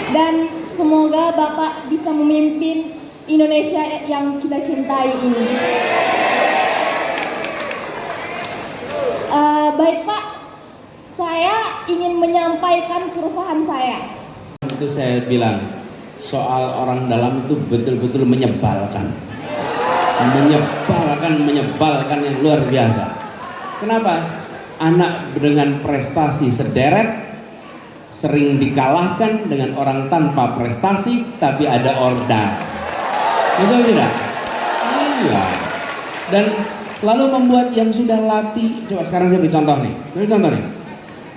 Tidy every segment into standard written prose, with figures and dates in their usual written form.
Dan semoga Bapak bisa memimpin Indonesia yang kita cintai ini. Baik Pak, saya ingin menyampaikan keresahan saya. Itu saya bilang, soal orang dalam itu betul-betul menyebalkan. Menyebalkan yang luar biasa. Kenapa? Anak dengan prestasi sederet sering dikalahkan dengan orang tanpa prestasi tapi ada ordal. Betul tidak? Iya. Dan lalu membuat yang sudah latih. Coba sekarang saya beri contoh nih.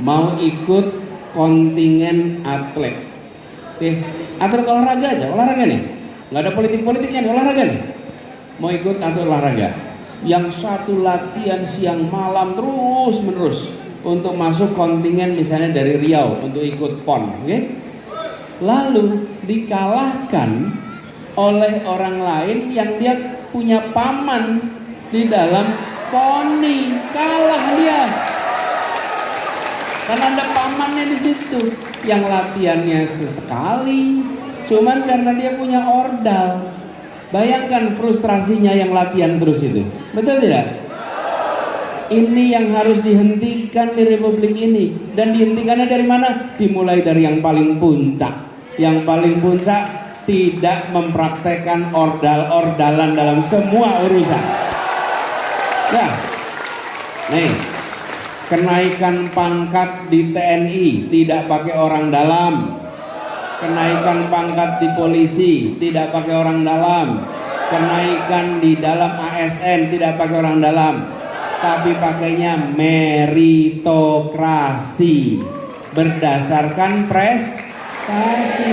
Mau ikut kontingen atlet. Atlet olahraga aja, olahraga nih. Nggak ada politik-politiknya nih, olahraga nih. Mau ikut atlet olahraga. Yang satu latihan siang malam terus menerus untuk masuk kontingen misalnya dari Riau untuk ikut PON, okay? Lalu dikalahkan oleh orang lain yang dia punya paman di dalam poni, kalah dia. Karena ada pamannya di situ yang latihannya sesekali, cuman karena dia punya ordal. Bayangkan frustrasinya yang latihan terus itu, betul tidak? Ini yang harus dihentikan di Republik ini. Dan dihentikannya dari mana? Dimulai dari yang paling puncak. Yang paling puncak tidak mempraktekkan ordal-ordalan dalam semua urusan. Ya, nih, kenaikan pangkat di TNI tidak pakai orang dalam. Kenaikan pangkat di polisi tidak pakai orang dalam. Kenaikan di dalam ASN tidak pakai orang dalam, tapi pakainya meritokrasi berdasarkan prestasi.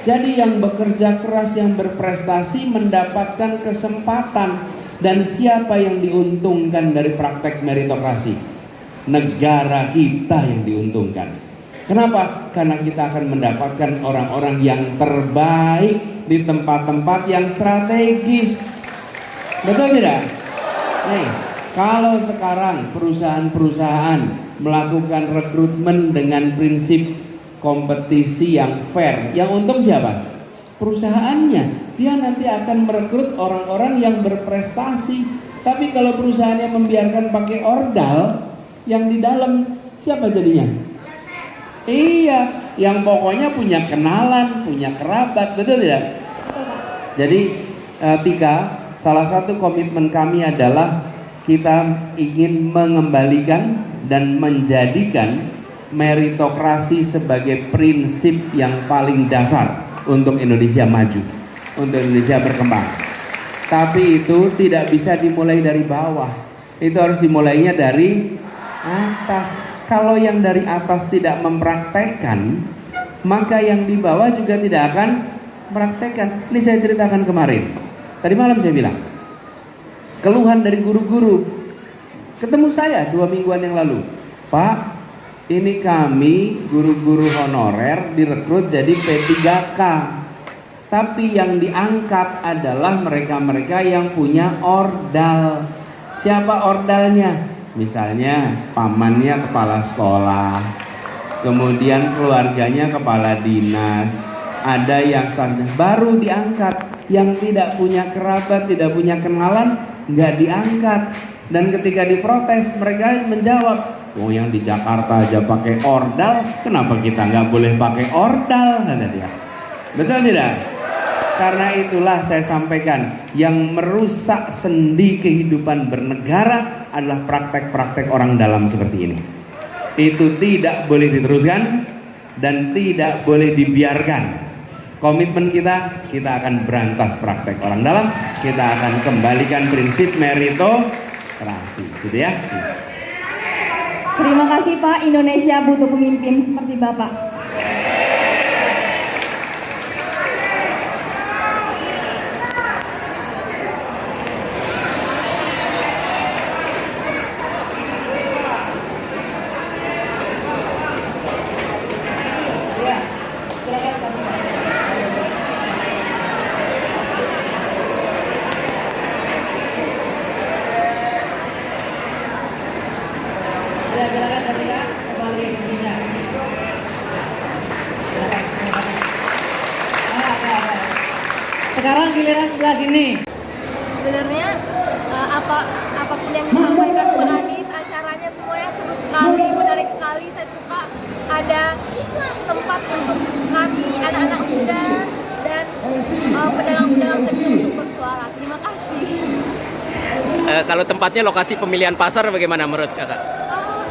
Jadi yang bekerja keras, yang berprestasi mendapatkan kesempatan. Dan siapa yang diuntungkan dari praktek meritokrasi? Negara kita yang diuntungkan. Kenapa? Karena kita akan mendapatkan orang-orang yang terbaik di tempat-tempat yang strategis. Betul tidak? Nih, kalau sekarang perusahaan-perusahaan melakukan rekrutmen dengan prinsip kompetisi yang fair, yang untung siapa? Perusahaannya. Dia nanti akan merekrut orang-orang yang berprestasi. Tapi kalau perusahaannya membiarkan pakai ordal, yang di dalam siapa jadinya? Iya, yang pokoknya punya kenalan, punya kerabat, betul tidak? Jadi Tika, salah satu komitmen kami adalah kita ingin mengembalikan dan menjadikan meritokrasi sebagai prinsip yang paling dasar untuk Indonesia maju, untuk Indonesia berkembang. Tapi itu tidak bisa dimulai dari bawah, itu harus dimulainya dari atas. Kalau yang dari atas tidak mempraktekkan, maka yang di bawah juga tidak akan mempraktekkan. Ini saya ceritakan kemarin. Tadi malam saya bilang, keluhan dari guru-guru ketemu saya 2 mingguan yang lalu. Pak, ini kami guru-guru honorer direkrut jadi P3K. Tapi yang diangkat adalah mereka-mereka yang punya ordal. Siapa ordalnya? Misalnya pamannya kepala sekolah, kemudian keluarganya kepala dinas, ada yang baru diangkat, yang tidak punya kerabat, tidak punya kenalan, nggak diangkat. Dan ketika diprotes, mereka menjawab, oh yang di Jakarta aja pakai ordal, kenapa kita nggak boleh pakai ordal, kata dia. Betul tidak? Karena itulah saya sampaikan, yang merusak sendi kehidupan bernegara adalah praktek-praktek orang dalam seperti ini. Itu tidak boleh diteruskan dan tidak boleh dibiarkan. Komitmen kita akan berantas praktek orang dalam, kita akan kembalikan prinsip meritokrasi, gitu ya. Terima kasih Pak, Indonesia butuh pemimpin seperti Bapak. sekarang giliran sebelah sini. Sebenarnya apapun yang disampaikan Pak Anies, acaranya semuanya seru sekali, menarik sekali. Saya suka ada tempat untuk kami anak-anak muda dan pedagang-pedagang kecil untuk bersuara. Terima kasih. Kalau tempatnya lokasi pemilihan pasar bagaimana menurut kakak?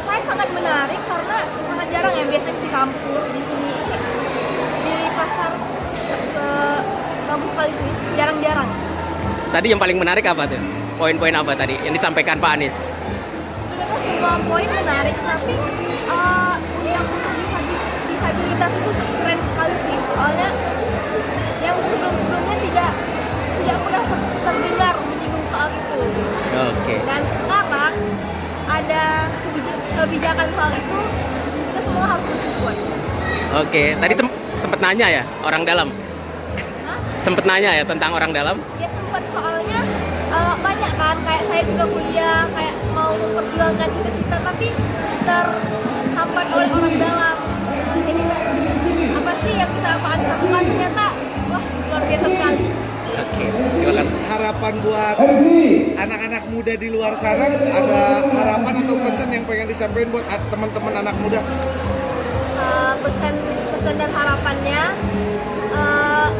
Saya sangat menarik karena sangat jarang ya, biasanya di kampus, di sini, di pasar, bagus sekali sih, jarang-jarang. Tadi yang paling menarik apa tuh? Poin-poin apa tadi yang disampaikan Pak Anies? Sebenarnya semua poin menarik, tapi yang disabilitas itu keren sekali sih. Soalnya yang sebelumnya tidak pernah terdengar menyinggung soal itu. Oke. Dan sekarang ada kebijakan soal itu, kita semua harus bersyukur. Oke. Tadi sempet nanya ya orang dalam. Hah? Sempet nanya ya tentang orang dalam. Ya sempat, soalnya banyak kan, kayak saya juga kuliah, kayak mau memperjuangkan cita-cita tapi terhambat oleh orang dalam. Jadi apa sih yang bisa Pak Anies lakukan, ternyata wah luar biasa sekali. Oke. Terima kasih. Harapan buat anak-anak muda di luar sana, ada harapan atau pesan yang pengen disampaikan buat teman-teman anak muda? Pesan dan harapannya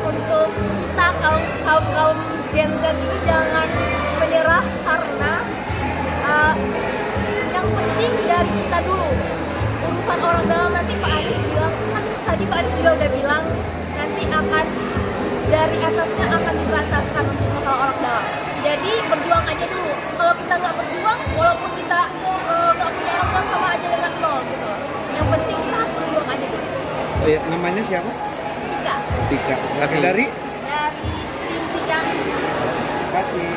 untuk kita kaum Gen Z itu jangan menyerah, karena yang penting dari kita dulu. Urusan orang dalam nanti Pak Anies bilang, kan tadi Pak Anies juga udah bilang nanti akan dari atasnya akan diberantaskan untuk masalah orang dalam. Jadi berjuang aja dulu. Kalau kita nggak berjuang, walaupun kita nggak punya orang tua, sama aja dengan nol gitu loh. Yang penting kita harus berjuang aja dulu. Oh ya, namanya siapa? Tiga. Tika. Kasih. Dari? Dari Rinci Jambi. Kasih.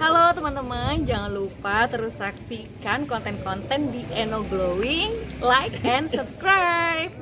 Halo teman-teman, jangan lupa terus saksikan konten-konten di Eno Glowing, like and subscribe.